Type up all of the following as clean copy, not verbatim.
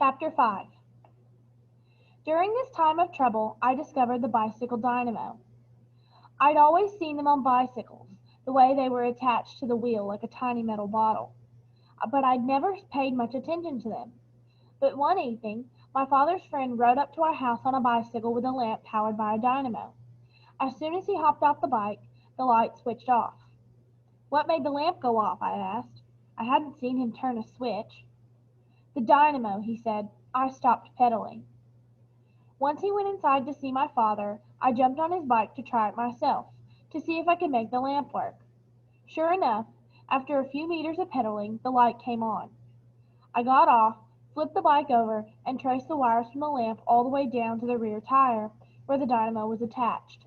Chapter 5. During this time of trouble, I discovered the bicycle dynamo. I'd always seen them on bicycles, the way they were attached to the wheel like a tiny metal bottle, but I'd never paid much attention to them. But one evening, my father's friend rode up to our house on a bicycle with a lamp powered by a dynamo. As soon as he hopped off the bike, the light switched off. "What made the lamp go off?" I asked. I hadn't seen him turn a switch. "The dynamo," he said. I stopped pedaling. Once he went inside to see my father, I jumped on his bike to try it myself, to see if I could make the lamp work. Sure enough, after a few meters of pedaling, the light came on. I got off, flipped the bike over, and traced the wires from the lamp all the way down to the rear tire, where the dynamo was attached.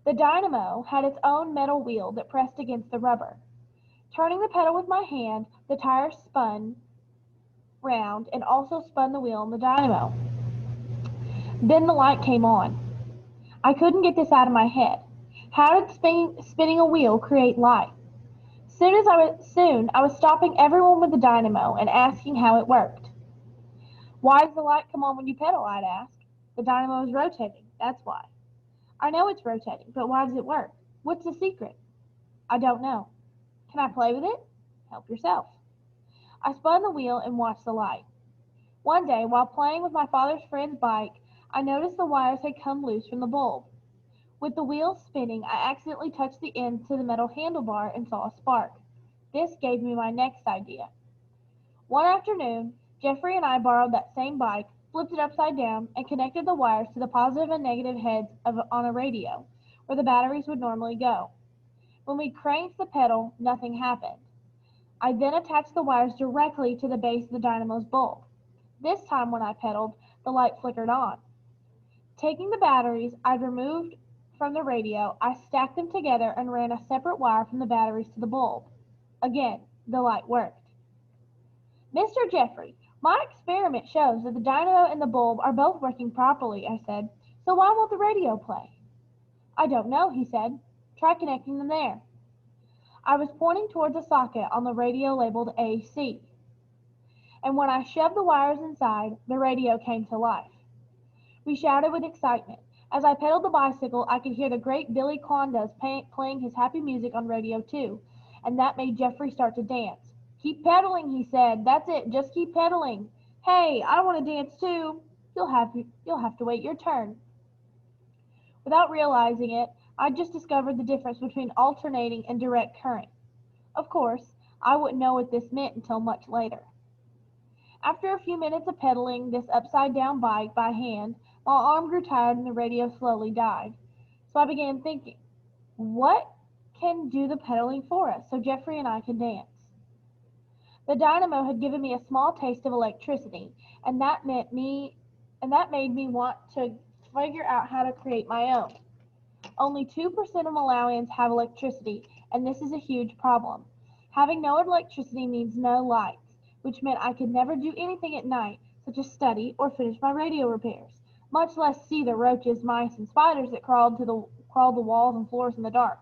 The dynamo had its own metal wheel that pressed against the rubber. Turning the pedal with my hand, the tire spun round and also spun the wheel on the dynamo. Then the light came on. I couldn't get this out of my head. How did spinning a wheel create light? Soon I was stopping everyone with the dynamo and asking how it worked. "Why does the light come on when you pedal?" I'd ask. "The dynamo is rotating, that's why." "I know it's rotating, but why does it work? What's the secret?" "I don't know." "Can I play with it?" "Help yourself." I spun the wheel and watched the light. One day, while playing with my father's friend's bike, I noticed the wires had come loose from the bulb. With the wheel spinning, I accidentally touched the end to the metal handlebar and saw a spark. This gave me my next idea. One afternoon, Jeffrey and I borrowed that same bike, flipped it upside down, and connected the wires to the positive and negative heads on a radio, where the batteries would normally go. When we cranked the pedal, nothing happened. I then attached the wires directly to the base of the dynamo's bulb. This time when I pedaled, the light flickered on. Taking the batteries I'd removed from the radio, I stacked them together and ran a separate wire from the batteries to the bulb. Again, the light worked. "Mr. Jeffrey, my experiment shows that the dynamo and the bulb are both working properly," I said. "So why won't the radio play?" "I don't know," he said. "Try connecting them there." I was pointing towards a socket on the radio labeled AC, and when I shoved the wires inside, the radio came to life. We shouted with excitement. As I pedaled the bicycle, I could hear the great Billy Quandas playing his happy music on Radio 2, and that made Jeffrey start to dance. "Keep pedaling," he said. "That's it, just keep pedaling." "Hey, I want to dance too." You'll have to wait your turn." Without realizing it, I'd just discovered the difference between alternating and direct current. Of course, I wouldn't know what this meant until much later. After a few minutes of pedaling this upside-down bike by hand, my arm grew tired and the radio slowly died. So I began thinking, what can do the pedaling for us so Jeffrey and I can dance? The dynamo had given me a small taste of electricity, and that made me want to figure out how to create my own. Only 2% of Malawians have electricity, and this is a huge problem. Having no electricity means no lights, which meant I could never do anything at night, such as study or finish my radio repairs, much less see the roaches, mice, and spiders that crawled the walls and floors in the dark.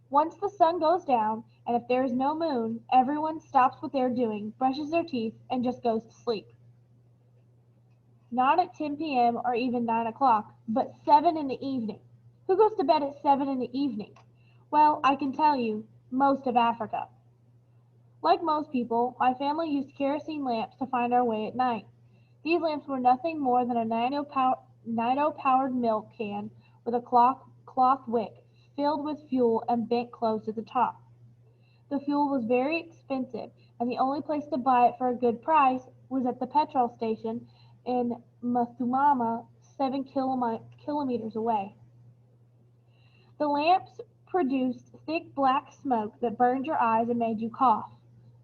Once the sun goes down, and if there is no moon, everyone stops what they're doing, brushes their teeth, and just goes to sleep. Not at 10 p.m. or even 9 o'clock, but 7 in the evening. Who goes to bed at 7 in the evening? Well, I can tell you, most of Africa. Like most people, my family used kerosene lamps to find our way at night. These lamps were nothing more than a nitro-powered milk can with a cloth wick filled with fuel and bent closed at the top. The fuel was very expensive, and the only place to buy it for a good price was at the petrol station in Mathumama, 7 kilometers away. The lamps produced thick black smoke that burned your eyes and made you cough.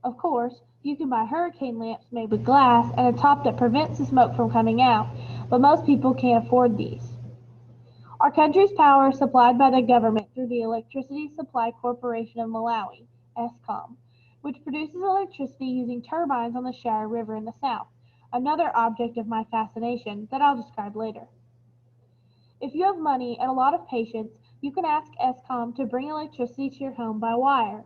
Of course, you can buy hurricane lamps made with glass and a top that prevents the smoke from coming out, but most people can't afford these. Our country's power is supplied by the government through the Electricity Supply Corporation of Malawi, ESCOM, which produces electricity using turbines on the Shire River in the south, another object of my fascination that I'll describe later. If you have money and a lot of patience, you can ask ESCOM to bring electricity to your home by wire.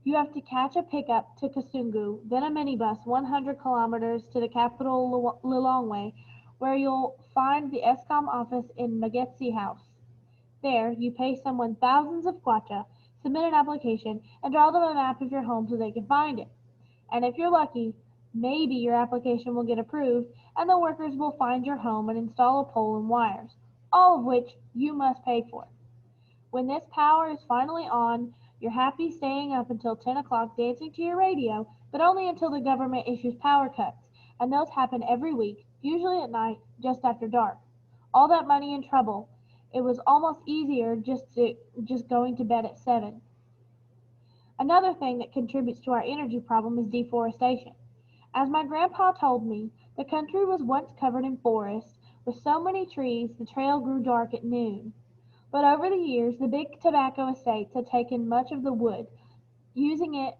You have to catch a pickup to Kasungu, then a minibus 100 kilometers to the capital Lilongwe, where you'll find the ESCOM office in Magetsi House. There, you pay someone thousands of kwacha, submit an application, and draw them a map of your home so they can find it. And if you're lucky, maybe your application will get approved and the workers will find your home and install a pole and wires, all of which you must pay for. When this power is finally on, you're happy staying up until 10 o'clock dancing to your radio, but only until the government issues power cuts, and those happen every week, usually at night, just after dark. All that money and trouble. It was almost easier just going to bed at 7. Another thing that contributes to our energy problem is deforestation. As my grandpa told me, the country was once covered in forests with so many trees the trail grew dark at noon. But over the years, the big tobacco estates had taken much of the wood, using it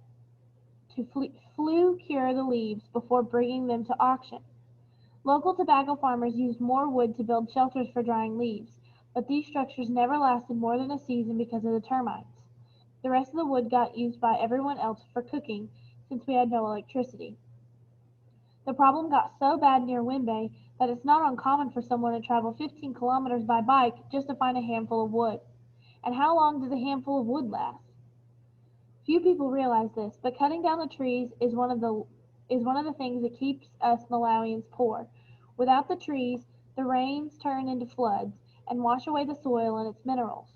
to flue cure the leaves before bringing them to auction. Local tobacco farmers used more wood to build shelters for drying leaves, but these structures never lasted more than a season because of the termites. The rest of the wood got used by everyone else for cooking, since we had no electricity. The problem got so bad near Wimbay that it's not uncommon for someone to travel 15 kilometers by bike just to find a handful of wood. And how long does a handful of wood last? Few people realize this, but cutting down the trees is one of the things that keeps us Malawians poor. Without the trees, the rains turn into floods and wash away the soil and its minerals.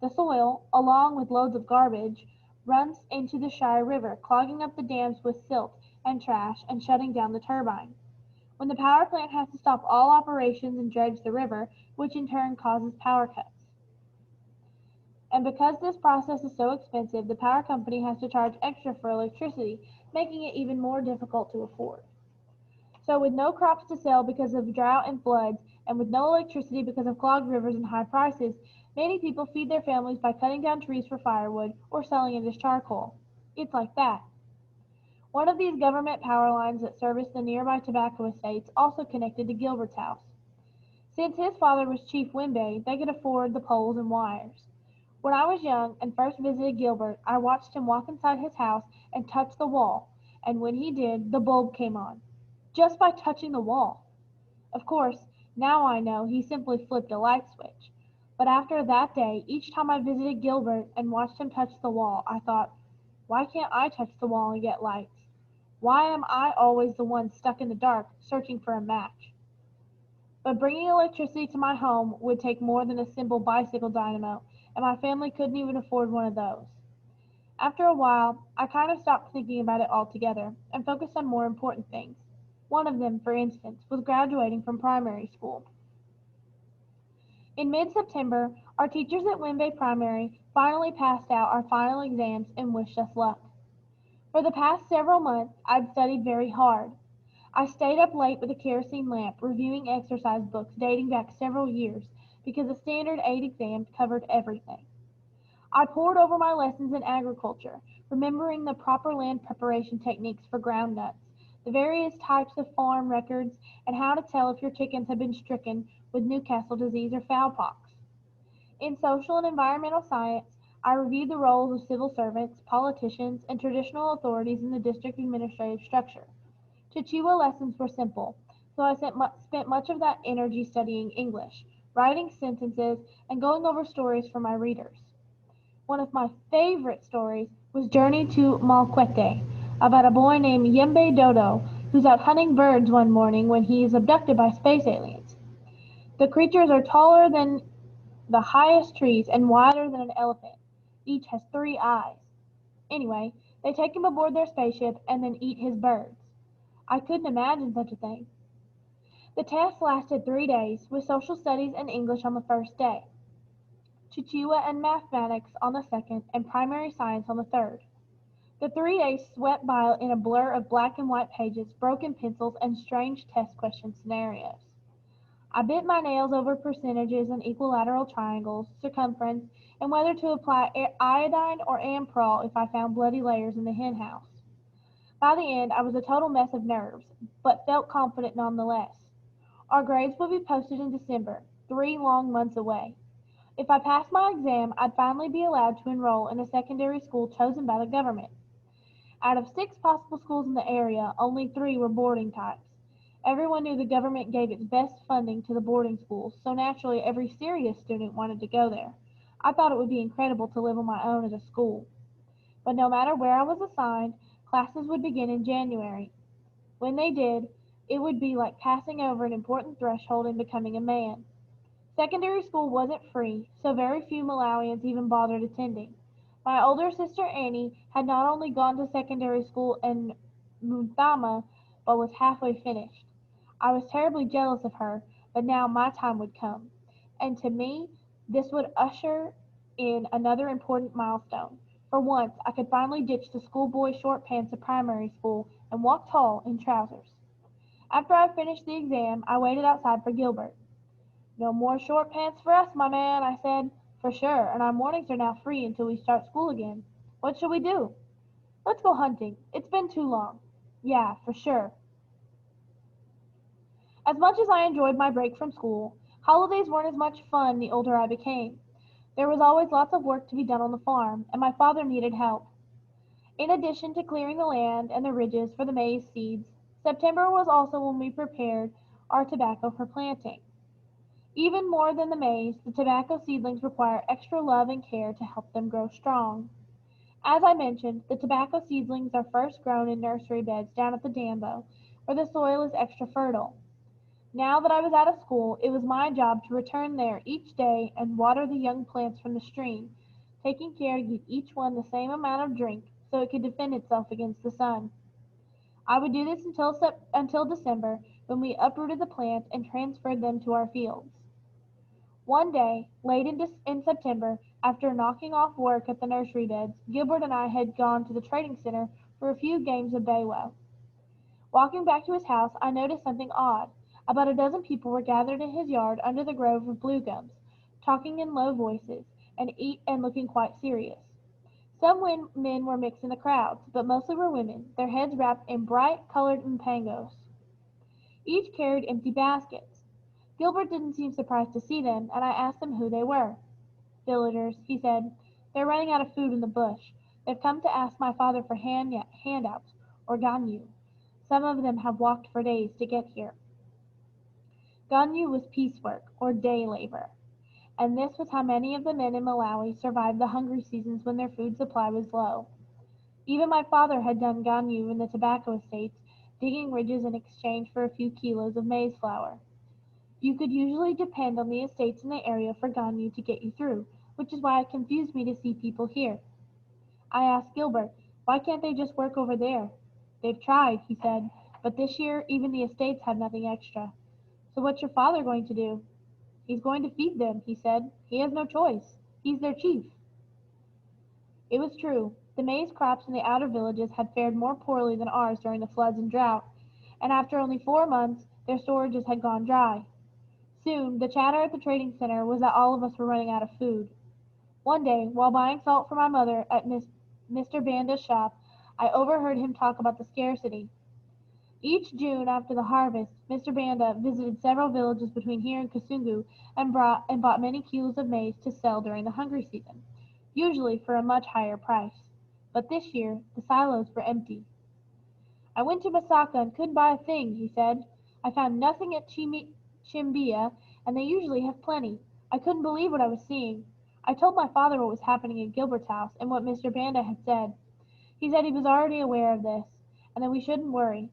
The soil, along with loads of garbage, runs into the Shire River, clogging up the dams with silt and trash and shutting down the turbine. When the power plant has to stop all operations and dredge the river, which in turn causes power cuts. And because this process is so expensive, the power company has to charge extra for electricity, making it even more difficult to afford. So with no crops to sell because of drought and floods, and with no electricity because of clogged rivers and high prices, many people feed their families by cutting down trees for firewood or selling it as charcoal. It's like that. One of these government power lines that service the nearby tobacco estates also connected to Gilbert's house. Since his father was Chief Wimbay, they could afford the poles and wires. When I was young and first visited Gilbert, I watched him walk inside his house and touch the wall, and when he did, the bulb came on, just by touching the wall. Of course, now I know he simply flipped a light switch. But after that day, each time I visited Gilbert and watched him touch the wall, I thought, why can't I touch the wall and get lights? Why am I always the one stuck in the dark, searching for a match? But bringing electricity to my home would take more than a simple bicycle dynamo, and my family couldn't even afford one of those. After a while, I kind of stopped thinking about it altogether and focused on more important things. One of them, for instance, was graduating from primary school. In mid-September, our teachers at Wimbay Primary finally passed out our final exams and wished us luck. For the past several months, I'd studied very hard. I stayed up late with a kerosene lamp reviewing exercise books dating back several years because the Standard 8 exam covered everything. I pored over my lessons in agriculture, remembering the proper land preparation techniques for ground nuts, the various types of farm records, and how to tell if your chickens had been stricken with Newcastle disease or fowl pox. In social and environmental science, I reviewed the roles of civil servants, politicians, and traditional authorities in the district administrative structure. Chichewa lessons were simple, so I spent much of that energy studying English, writing sentences, and going over stories for my readers. One of my favorite stories was Journey to Malquete, about a boy named Yembe Dodo who's out hunting birds one morning when he is abducted by space aliens. The creatures are taller than the highest trees and wider than an elephant. Each has 3 eyes. Anyway, they take him aboard their spaceship and then eat his birds. I couldn't imagine such a thing. The test lasted 3 days, with social studies and English on the first day, Chichewa and mathematics on the second, and primary science on the third. The 3 days swept by in a blur of black and white pages, broken pencils, and strange test question scenarios. I bit my nails over percentages and equilateral triangles, circumference, and whether to apply iodine or amprol if I found bloody layers in the hen house. By the end, I was a total mess of nerves, but felt confident nonetheless. Our grades would be posted in December, 3 long months away. If I passed my exam, I'd finally be allowed to enroll in a secondary school chosen by the government. Out of 6 possible schools in the area, only 3 were boarding types. Everyone knew the government gave its best funding to the boarding schools, so naturally every serious student wanted to go there. I thought it would be incredible to live on my own at a school. But no matter where I was assigned, classes would begin in January. When they did, it would be like passing over an important threshold and becoming a man. Secondary school wasn't free, so very few Malawians even bothered attending. My older sister Annie had not only gone to secondary school in Muthama, but was halfway finished. I was terribly jealous of her, but now my time would come. And to me, this would usher in another important milestone. For once, I could finally ditch the schoolboy short pants of primary school and walk tall in trousers. After I finished the exam, I waited outside for Gilbert. "No more short pants for us, my man," I said. "For sure, and our mornings are now free until we start school again. What shall we do?" "Let's go hunting. It's been too long." "Yeah, for sure." As much as I enjoyed my break from school, holidays weren't as much fun the older I became. There was always lots of work to be done on the farm, and my father needed help. In addition to clearing the land and the ridges for the maize seeds, September was also when we prepared our tobacco for planting. Even more than the maize, the tobacco seedlings require extra love and care to help them grow strong. As I mentioned, the tobacco seedlings are first grown in nursery beds down at the dambo, where the soil is extra fertile. Now that I was out of school, it was my job to return there each day and water the young plants from the stream, taking care to give each one the same amount of drink so it could defend itself against the sun. I would do this until December, when we uprooted the plant and transferred them to our fields. One day, late in September, after knocking off work at the nursery beds, Gilbert and I had gone to the trading center for a few games of Baywo. Walking back to his house, I noticed something odd. About a dozen people were gathered in his yard under the grove of blue gums, talking in low voices, and looking quite serious. Some men were mixed in the crowds, but mostly were women, their heads wrapped in bright colored mpangos. Each carried empty baskets. Gilbert didn't seem surprised to see them, and I asked him who they were. "Villagers," he said. "They're running out of food in the bush. They've come to ask my father for handouts, or ganyu. Some of them have walked for days to get here." Ganyu was piecework, or day labor, and this was how many of the men in Malawi survived the hungry seasons when their food supply was low. Even my father had done ganyu in the tobacco estates, digging ridges in exchange for a few kilos of maize flour. You could usually depend on the estates in the area for ganyu to get you through, which is why it confused me to see people here. I asked Gilbert, "Why can't they just work over there?" "They've tried," he said, "but this year even the estates have nothing extra." "So what's your father going to do?" "He's going to feed them," he said. "He has no choice. He's their chief." It was true. The maize crops in the outer villages had fared more poorly than ours during the floods and drought, and after only 4 months their storages had gone dry. Soon the chatter at the trading center was that all of us were running out of food. One day, while buying salt for my mother at Mr. Banda's shop, I overheard him talk about the scarcity. Each June after the harvest, Mr. Banda visited several villages between here and Kasungu and bought many kilos of maize to sell during the hungry season, usually for a much higher price. But this year the silos were empty. "I went to Masaka and couldn't buy a thing," he said. "I found nothing at Chimbia, and they usually have plenty. I couldn't believe what I was seeing. I told my father what was happening at Gilbert's house and what Mr. Banda had said. He said he was already aware of this, and that we shouldn't worry.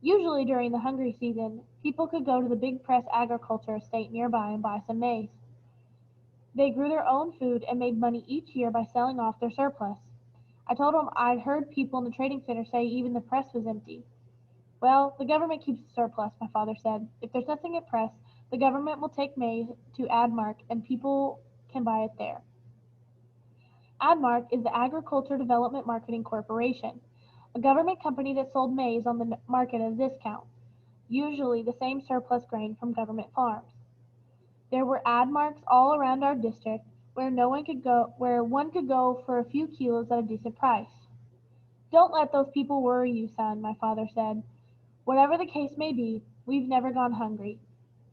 Usually during the hungry season, people could go to the Big Press agriculture estate nearby and buy some maize. They grew their own food and made money each year by selling off their surplus. I told him I'd heard people in the trading center say even the press was empty. "Well, the government keeps the surplus," my father said. "If there's nothing at press, the government will take maize to Admark and people can buy it there." Admark is the Agriculture Development Marketing Corporation, a government company that sold maize on the market at a discount, usually the same surplus grain from government farms. There were Admarks all around our district where one could go for a few kilos at a decent price. "Don't let those people worry you, son," my father said. "Whatever the case may be, we've never gone hungry."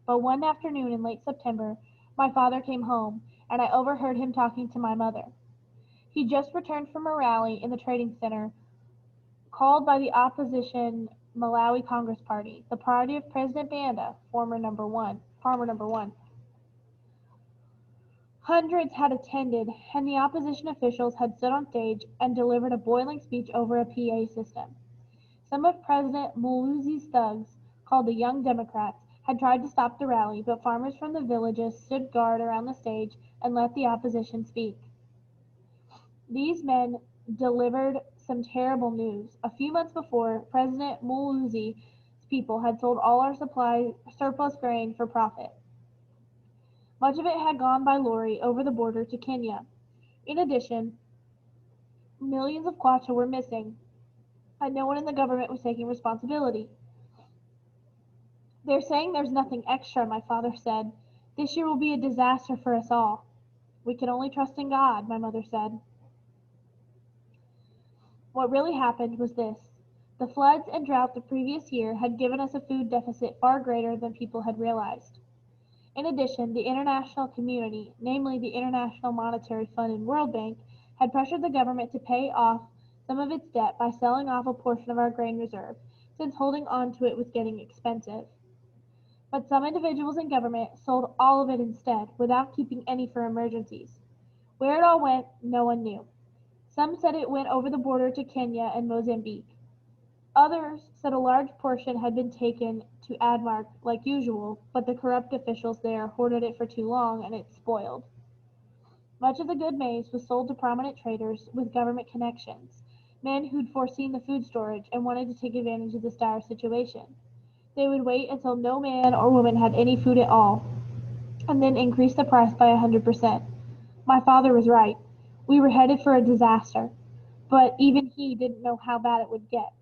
But one afternoon in late September, my father came home, and I overheard him talking to my mother. He just returned from a rally in the trading center called by the opposition Malawi Congress Party, the party of President Banda, farmer number one. Hundreds had attended, and the opposition officials had stood on stage and delivered a boiling speech over a PA system. Some of President Muluzi's thugs, called the Young Democrats, had tried to stop the rally, but farmers from the villages stood guard around the stage and let the opposition speak. These men delivered some terrible news. A few months before, President Muluzi's people had sold all our surplus grain for profit. Much of it had gone by lorry over the border to Kenya. In addition, millions of kwacha were missing, and no one in the government was taking responsibility. They're saying there's nothing extra, my father said. This year will be a disaster for us all. We can only trust in God, my mother said. What really happened was this. The floods and drought the previous year had given us a food deficit far greater than people had realized. In addition, the international community, namely the International Monetary Fund and World Bank, had pressured the government to pay off some of its debt by selling off a portion of our grain reserve, since holding on to it was getting expensive. But some individuals in government sold all of it instead, without keeping any for emergencies. Where it all went, no one knew. Some said it went over the border to Kenya and Mozambique. Others said a large portion had been taken to Admark like usual, but the corrupt officials there hoarded it for too long and it spoiled. Much of the good maize was sold to prominent traders with government connections, men who'd foreseen the food shortage and wanted to take advantage of this dire situation. They would wait until no man or woman had any food at all, and then increase the price by 100%. My father was right. We were headed for a disaster, but even he didn't know how bad it would get.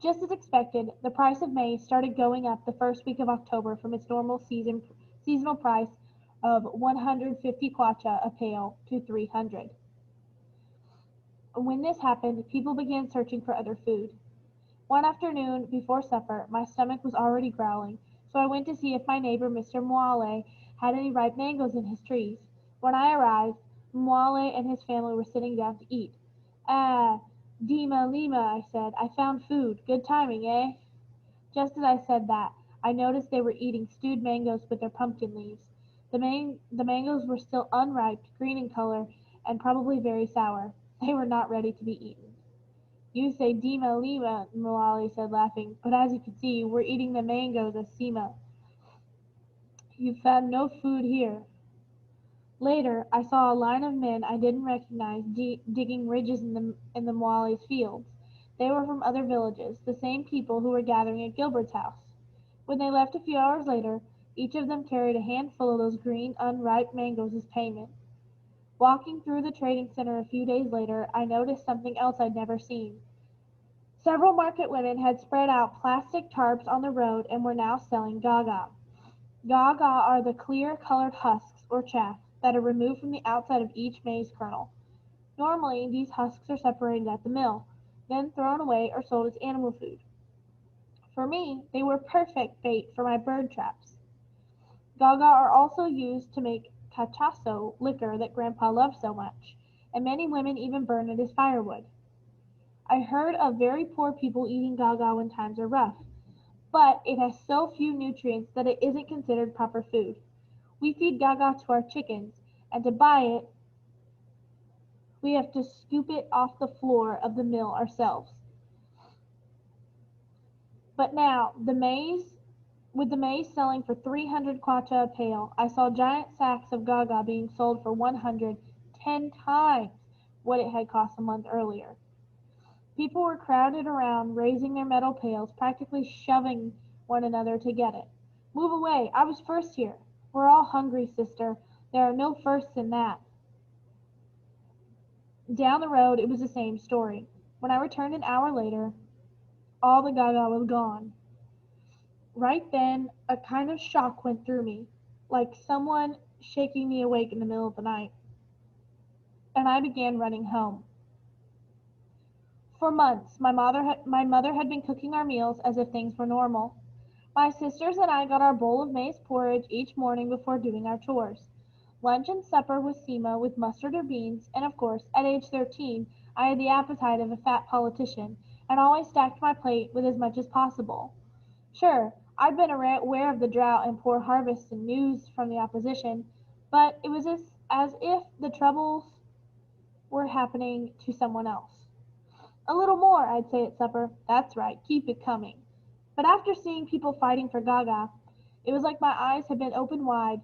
Just as expected, the price of maize started going up the first week of October from its normal seasonal price of 150 kwacha a pail to 300. When this happened, people began searching for other food. One afternoon, before supper, my stomach was already growling, so I went to see if my neighbor Mr. Mwale had any ripe mangoes in his trees. When I arrived, Mwale and his family were sitting down to eat. "Ah, Dima Lima," I said, "I found food. Good timing, eh?" Just as I said that, I noticed they were eating stewed mangoes with their pumpkin leaves. The mangoes were still unripe, green in color, and probably very sour. They were not ready to be eaten. "You say Dima Lima," Malali said, laughing, "but as you can see, we're eating the mangoes of Sima. You've found no food here." Later, I saw a line of men I didn't recognize digging ridges in the Mwali's fields. They were from other villages, the same people who were gathering at Gilbert's house. When they left a few hours later, each of them carried a handful of those green, unripe mangoes as payment. Walking through the trading center a few days later, I noticed something else I'd never seen. Several market women had spread out plastic tarps on the road and were now selling gaga. Gaga are the clear colored husks or chaff that are removed from the outside of each maize kernel. Normally, these husks are separated at the mill, then thrown away or sold as animal food. For me, they were perfect bait for my bird traps. Gaga are also used to make cachasso liquor that Grandpa loved so much, and many women even burn it as firewood. I heard of very poor people eating gaga when times are rough, but it has so few nutrients that it isn't considered proper food. We feed gaga to our chickens, and to buy it, we have to scoop it off the floor of the mill ourselves. But now, with the maize selling for 300 kwacha a pail, I saw giant sacks of gaga being sold for 100, 10 times what it had cost a month earlier. People were crowded around, raising their metal pails, practically shoving one another to get it. "Move away! I was first here." "We're all hungry, sister. There are no firsts in that." Down the road, it was the same story. When I returned an hour later, all the gaga was gone. Right then, a kind of shock went through me, like someone shaking me awake in the middle of the night, and I began running home. For months, my mother had been cooking our meals as if things were normal. My sisters and I got our bowl of maize porridge each morning before doing our chores. Lunch and supper was sema with mustard or beans, and of course, at age 13, I had the appetite of a fat politician, and always stacked my plate with as much as possible. Sure, I'd been aware of the drought and poor harvests and news from the opposition, but it was as if the troubles were happening to someone else. A little more, I'd say at supper. That's right, keep it coming. But after seeing people fighting for Gaga, it was like my eyes had been opened wide,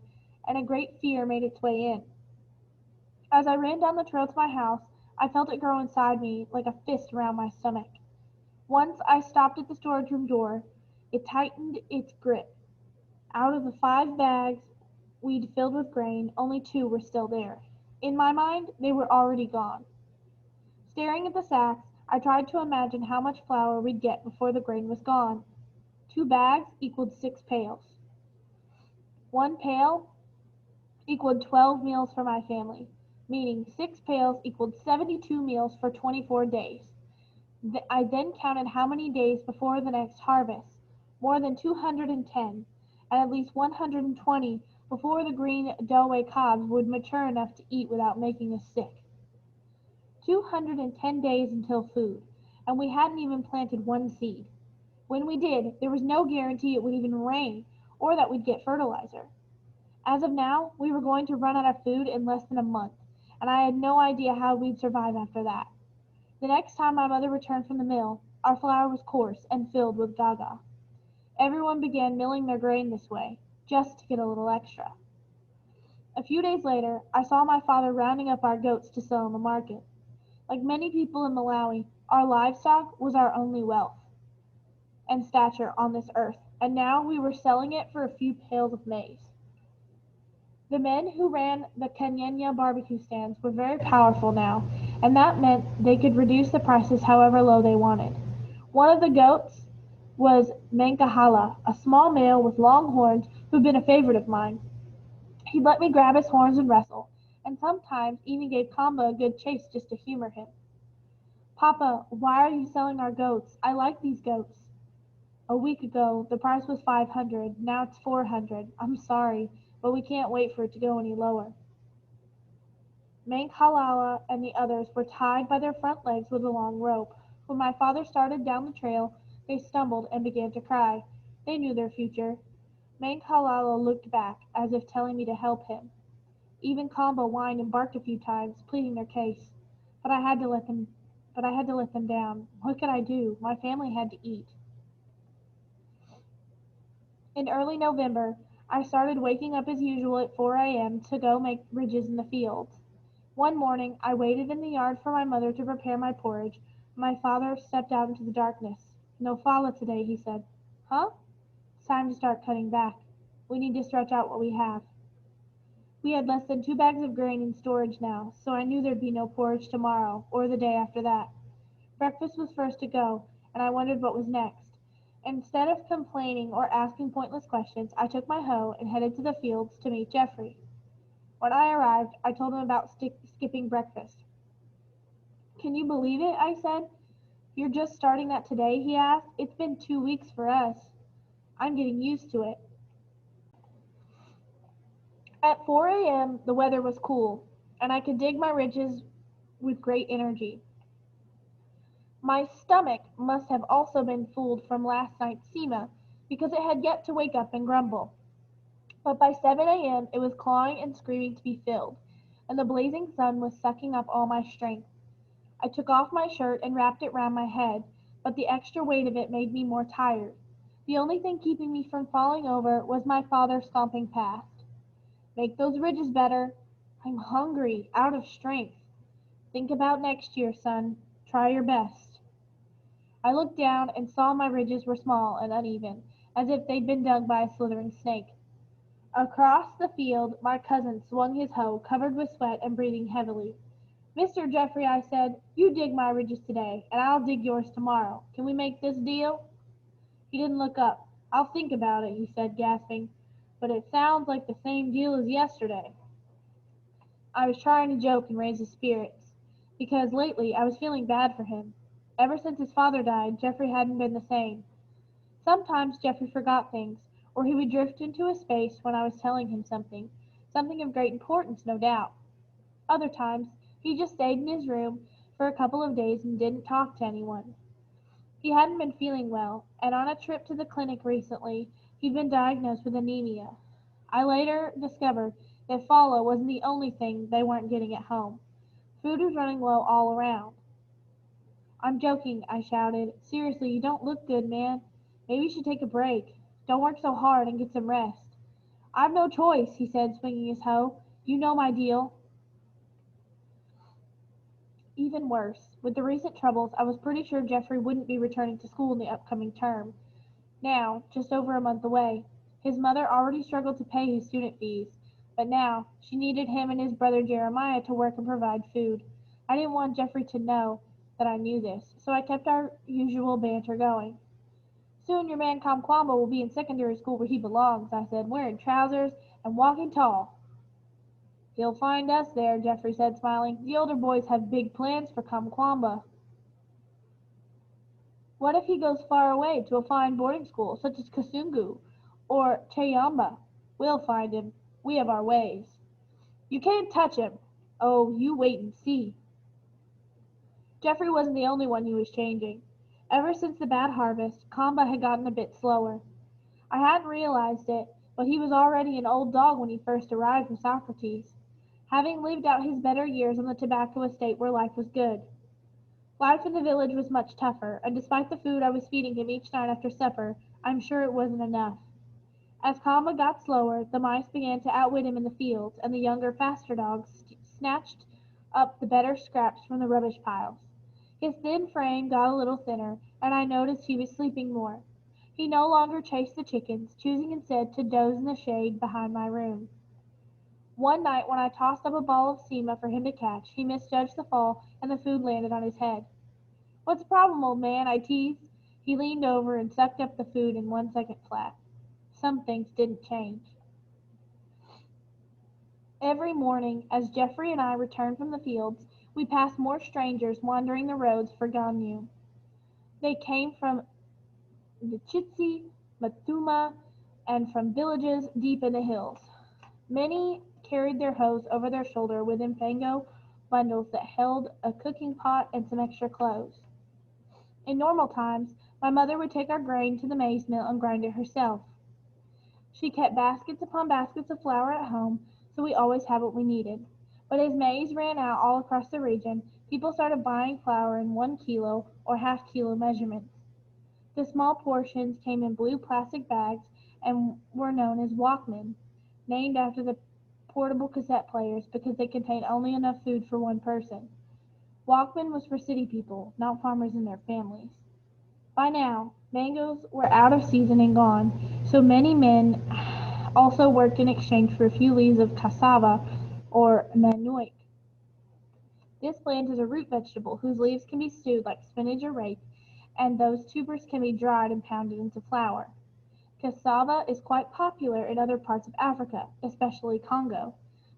and a great fear made its way in. As I ran down the trail to my house, I felt it grow inside me like a fist around my stomach. Once I stopped at the storage room door, it tightened its grip. Out of the 5 bags we'd filled with grain, only 2 were still there. In my mind, they were already gone. Staring at the sacks, I tried to imagine how much flour we'd get before the grain was gone. 2 bags equaled 6 pails. 1 pail equaled 12 meals for my family, meaning 6 pails equaled 72 meals for 24 days. I then counted how many days before the next harvest, more than 210, and at least 120 before the green doughway cobs would mature enough to eat without making us sick. 210 days until food, and we hadn't even planted one seed. When we did, there was no guarantee it would even rain or that we'd get fertilizer. As of now, we were going to run out of food in less than a month, and I had no idea how we'd survive after that. The next time my mother returned from the mill, our flour was coarse and filled with gaga. Everyone began milling their grain this way, just to get a little extra. A few days later, I saw my father rounding up our goats to sell in the market. Like many people in Malawi, our livestock was our only wealth and stature on this earth, and now we were selling it for a few pails of maize. The men who ran the Kanyenya barbecue stands were very powerful now, and that meant they could reduce the prices however low they wanted. One of the goats was Mankahala, a small male with long horns who'd been a favorite of mine. He'd let me grab his horns and wrestle, and sometimes even gave Kamba a good chase just to humor him. Papa, why are you selling our goats? I like these goats. A week ago, the price was 500. Now it's 400. I'm sorry, but we can't wait for it to go any lower. Mank Halala and the others were tied by their front legs with a long rope. When my father started down the trail, they stumbled and began to cry. They knew their future. Mank Halala looked back, as if telling me to help him. Even Kamba whined and barked a few times, pleading their case. But I had to let them down. What could I do? My family had to eat. In early November, I started waking up as usual at 4 a.m. to go make ridges in the fields. One morning, I waited in the yard for my mother to prepare my porridge. My father stepped out into the darkness. No fala today, he said. Huh? It's time to start cutting back. We need to stretch out what we have. We had less than 2 bags of grain in storage now, so I knew there'd be no porridge tomorrow, or the day after that. Breakfast was first to go, and I wondered what was next. Instead of complaining or asking pointless questions, I took my hoe and headed to the fields to meet Geoffrey. When I arrived, I told him about skipping breakfast. Can you believe it? I said. You're just starting that today? He asked. It's been 2 weeks for us. I'm getting used to it. At 4 a.m., the weather was cool, and I could dig my ridges with great energy. My stomach must have also been fooled from last night's sema, because it had yet to wake up and grumble. But by 7 a.m. it was clawing and screaming to be filled, and the blazing sun was sucking up all my strength. I took off my shirt and wrapped it round my head, but the extra weight of it made me more tired. The only thing keeping me from falling over was my father stomping past. Make those ridges better. I'm hungry, out of strength. Think about next year, son. Try your best. I looked down and saw my ridges were small and uneven, as if they'd been dug by a slithering snake. Across the field my cousin swung his hoe, covered with sweat and breathing heavily. Mr. Geoffrey, I said, you dig my ridges today, and I'll dig yours tomorrow. Can we make this deal? He didn't look up. I'll think about it, he said, gasping. But it sounds like the same deal as yesterday. I was trying to joke and raise his spirits, because lately I was feeling bad for him. Ever since his father died, Geoffrey hadn't been the same. Sometimes Geoffrey forgot things, or he would drift into a space when I was telling him something of great importance, no doubt. Other times, he just stayed in his room, for a couple of days and didn't talk to anyone. He hadn't been feeling well, and on a trip to the clinic recently, he'd been diagnosed with anemia. I later discovered that follow wasn't the only thing they weren't getting at home. Food was running low all around. I'm joking, I shouted. Seriously, you don't look good, man. Maybe you should take a break. Don't work so hard and get some rest. I've no choice, he said, swinging his hoe. You know my deal. Even worse, with the recent troubles, I was pretty sure Jeffrey wouldn't be returning to school in the upcoming term. Now, just over a month away. His mother already struggled to pay his student fees, but now she needed him and his brother Jeremiah to work and provide food. I didn't want Jeffrey to know that I knew this, so I kept our usual banter going. Soon your man Kamkwamba will be in secondary school where he belongs, I said, wearing trousers and walking tall. He'll find us there, Jeffrey said, smiling. The older boys have big plans for Kamkwamba. What if he goes far away to a fine boarding school, such as Kasungu or Chayamba? We'll find him. We have our ways. You can't touch him. Oh, you wait and see. Jeffrey wasn't the only one who was changing. Ever since the bad harvest, Kamba had gotten a bit slower. I hadn't realized it, but he was already an old dog when he first arrived from Socrates, having lived out his better years on the tobacco estate where life was good. Life in the village was much tougher, and despite the food I was feeding him each night after supper, I'm sure it wasn't enough. As Kamba got slower, the mice began to outwit him in the fields, and the younger, faster dogs snatched up the better scraps from the rubbish piles. His thin frame got a little thinner, and I noticed he was sleeping more. He no longer chased the chickens, choosing instead to doze in the shade behind my room. One night when I tossed up a ball of sema for him to catch, he misjudged the fall, and the food landed on his head. What's the problem, old man? I teased. He leaned over and sucked up the food in 1 second flat. Some things didn't change. Every morning, as Jeffrey and I returned from the fields, we passed more strangers wandering the roads for Ganyu. They came from Nichitsi, Matuma, and from villages deep in the hills. Many carried their hoes over their shoulder with impango bundles that held a cooking pot and some extra clothes. In normal times, my mother would take our grain to the maize mill and grind it herself. She kept baskets upon baskets of flour at home, so we always had what we needed. But as maize ran out all across the region, people started buying flour in 1 kilo or half-kilo measurements. The small portions came in blue plastic bags and were known as Walkmen, named after the portable cassette players because they contained only enough food for one person. Walkman was for city people, not farmers and their families. By now, mangoes were out of season and gone, so many men also worked in exchange for a few leaves of cassava or manioc. This plant is a root vegetable whose leaves can be stewed like spinach or rape, and those tubers can be dried and pounded into flour. Cassava is quite popular in other parts of Africa, especially Congo,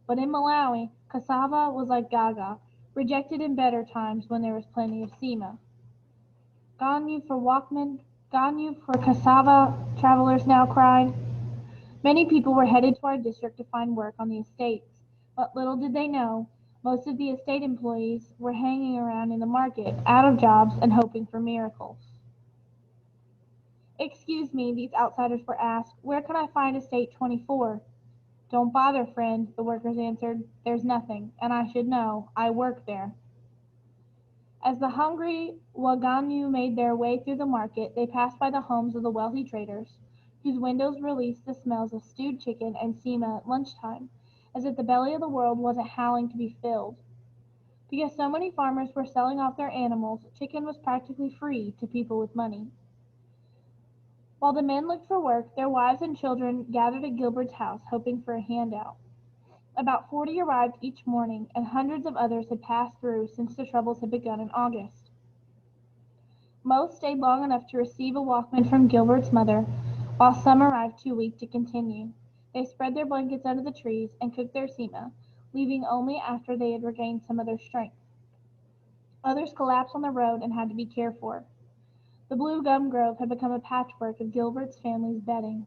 but in Malawi, cassava was like gaga, rejected in better times when there was plenty of sema. Ganyu for Walkman, Ganyu for cassava, travelers now cried. Many people were headed to our district to find work on the estates, but little did they know, most of the estate employees were hanging around in the market, out of jobs and hoping for miracles. Excuse me, these outsiders were asked, where can I find estate 24? Don't bother, friend, the workers answered. There's nothing, and I should know. I work there. As the hungry Waganyu made their way through the market, they passed by the homes of the wealthy traders, whose windows released the smells of stewed chicken and sema at lunchtime, as if the belly of the world wasn't howling to be filled. Because so many farmers were selling off their animals, chicken was practically free to people with money. While the men looked for work, their wives and children gathered at Gilbert's house, hoping for a handout. About 40 arrived each morning, and hundreds of others had passed through since the troubles had begun in August. Most stayed long enough to receive a Walkman from Gilbert's mother, while some arrived too weak to continue. They spread their blankets under the trees and cooked their sema, leaving only after they had regained some of their strength. Others collapsed on the road and had to be cared for. The blue gum grove had become a patchwork of Gilbert's family's bedding.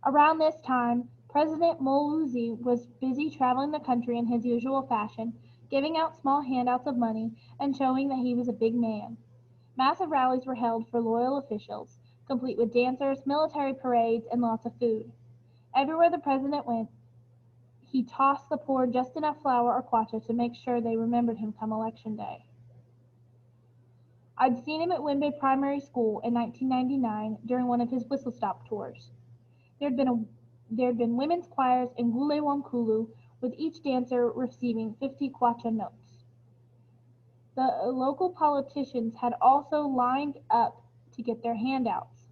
Around this time, President Moluzi was busy traveling the country in his usual fashion, giving out small handouts of money and showing that he was a big man. Massive rallies were held for loyal officials, complete with dancers, military parades, and lots of food. Everywhere the president went, he tossed the poor just enough flour or kwacha to make sure they remembered him come election day. I'd seen him at Wimbe Primary School in 1999 during one of his whistle stop tours. There'd been women's choirs in Gule Wankulu, with each dancer receiving 50 kwacha notes. The local politicians had also lined up to get their handouts.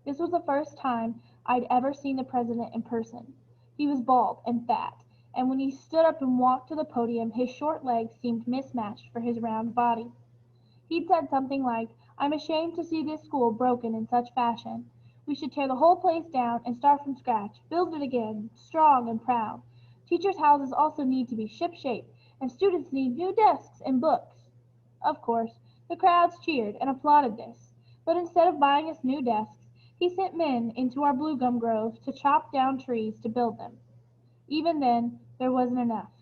This was the first time I'd ever seen the president in person. He was bald and fat, and when he stood up and walked to the podium, his short legs seemed mismatched for his round body. He'd said something like, "I'm ashamed to see this school broken in such fashion. We should tear the whole place down and start from scratch, build it again, strong and proud. Teachers' houses also need to be ship-shape, and students need new desks and books." Of course, the crowds cheered and applauded this, but instead of buying us new desks, he sent men into our blue gum grove to chop down trees to build them. Even then, there wasn't enough.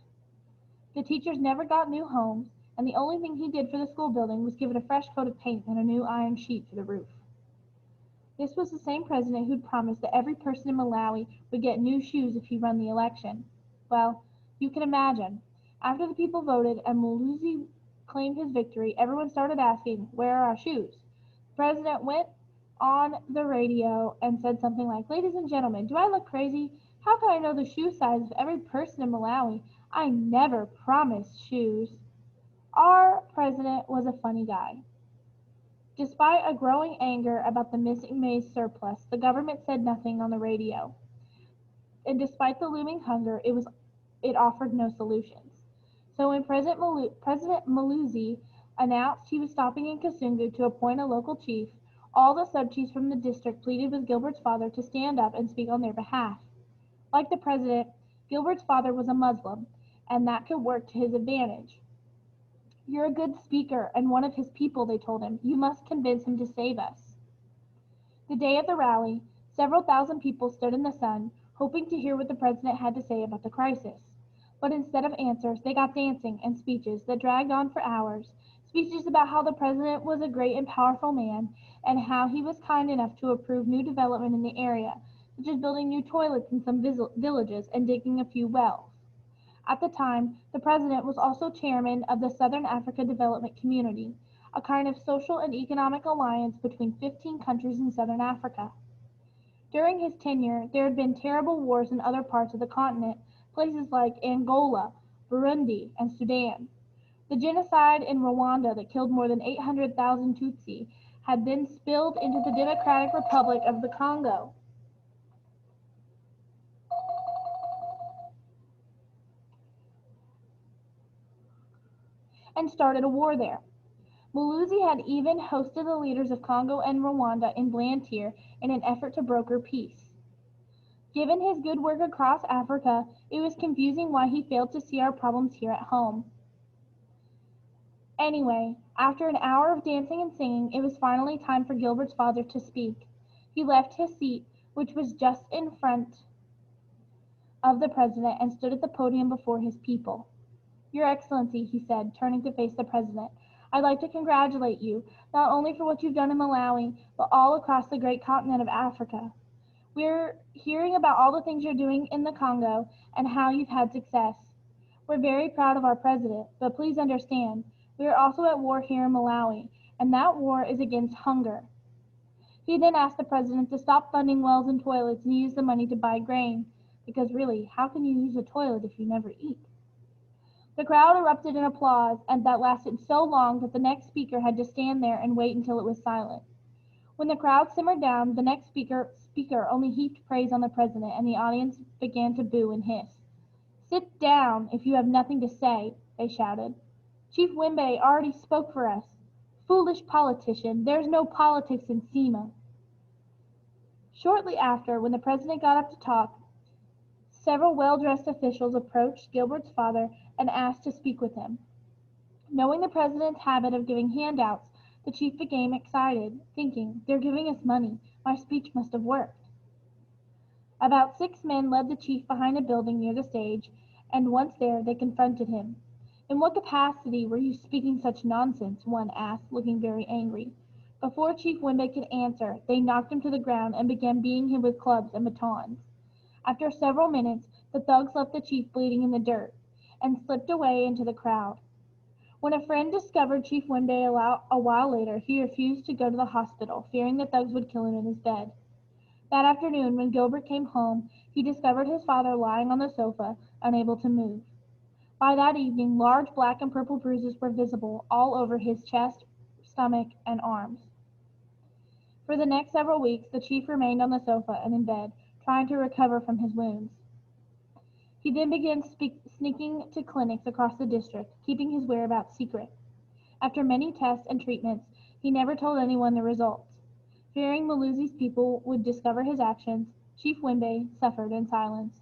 The teachers never got new homes, and the only thing he did for the school building was give it a fresh coat of paint and a new iron sheet for the roof. This was the same president who'd promised that every person in Malawi would get new shoes if he won the election. Well, you can imagine. After the people voted and Muluzi claimed his victory, everyone started asking, "Where are our shoes?" The president went on the radio and said something like, "Ladies and gentlemen, do I look crazy? How can I know the shoe size of every person in Malawi? I never promised shoes." Our president was a funny guy. Despite a growing anger about the missing maize surplus, the government said nothing on the radio. And despite the looming hunger, it offered no solutions. So when President Maluzi announced he was stopping in Kasungu to appoint a local chief, all the sub-chiefs from the district pleaded with Gilbert's father to stand up and speak on their behalf. Like the president, Gilbert's father was a Muslim, and that could work to his advantage. "You're a good speaker and one of his people," they told him. "You must convince him to save us." The day of the rally, several thousand people stood in the sun, hoping to hear what the president had to say about the crisis. But instead of answers, they got dancing and speeches that dragged on for hours, speeches about how the president was a great and powerful man, and how he was kind enough to approve new development in the area, such as building new toilets in some villages and digging a few wells. At the time, the president was also chairman of the Southern Africa Development Community, a kind of social and economic alliance between 15 countries in Southern Africa. During his tenure, there had been terrible wars in other parts of the continent, places like Angola, Burundi, and Sudan. The genocide in Rwanda that killed more than 800,000 Tutsi had then spilled into the Democratic Republic of the Congo. And started a war there. Muluzi had even hosted the leaders of Congo and Rwanda in Blantyre in an effort to broker peace. Given his good work across Africa, it was confusing why he failed to see our problems here at home. Anyway, after an hour of dancing and singing, it was finally time for Gilbert's father to speak. He left his seat, which was just in front of the president, and stood at the podium before his people. "Your Excellency," he said, turning to face the president, "I'd like to congratulate you, not only for what you've done in Malawi, but all across the great continent of Africa. We're hearing about all the things you're doing in the Congo and how you've had success. We're very proud of our president, but please understand, we are also at war here in Malawi, and that war is against hunger." He then asked the president to stop funding wells and toilets and use the money to buy grain, because really, how can you use a toilet if you never eat? The crowd erupted in applause, and that lasted so long that the next speaker had to stand there and wait until it was silent. When the crowd simmered down, the next speaker only heaped praise on the president, and the audience began to boo and hiss. "Sit down if you have nothing to say," they shouted. "Chief Wimbe already spoke for us." "Foolish politician, there's no politics in Sima." Shortly after, when the president got up to talk, several well-dressed officials approached Gilbert's father and asked to speak with him. Knowing the president's habit of giving handouts, the chief became excited, thinking, "They're giving us money. My speech must have worked." About 6 men led the chief behind a building near the stage, and once there, they confronted him. In what capacity were you speaking such nonsense? One asked, looking very angry. Before Chief Wimbe could answer, they knocked him to the ground and began beating him with clubs and batons. After several minutes, the thugs left the chief bleeding in the dirt, and slipped away into the crowd. When a friend discovered Chief Wimbe a while later, he refused to go to the hospital, fearing the thugs would kill him in his bed. That afternoon, when Gilbert came home, he discovered his father lying on the sofa, unable to move. By that evening, large black and purple bruises were visible all over his chest, stomach, and arms. For the next several weeks, the chief remained on the sofa and in bed, trying to recover from his wounds. He then began sneaking to clinics across the district, keeping his whereabouts secret. After many tests and treatments, he never told anyone the results. Fearing Malusi's people would discover his actions, Chief Wimbe suffered in silence.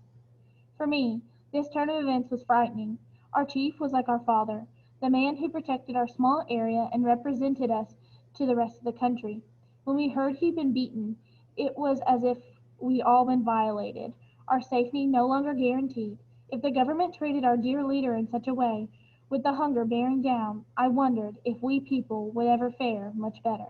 For me, this turn of events was frightening. Our chief was like our father, the man who protected our small area and represented us to the rest of the country. When we heard he'd been beaten, it was as if we'd all been violated, our safety no longer guaranteed. If the government treated our dear leader in such a way, with the hunger bearing down, I wondered if we people would ever fare much better.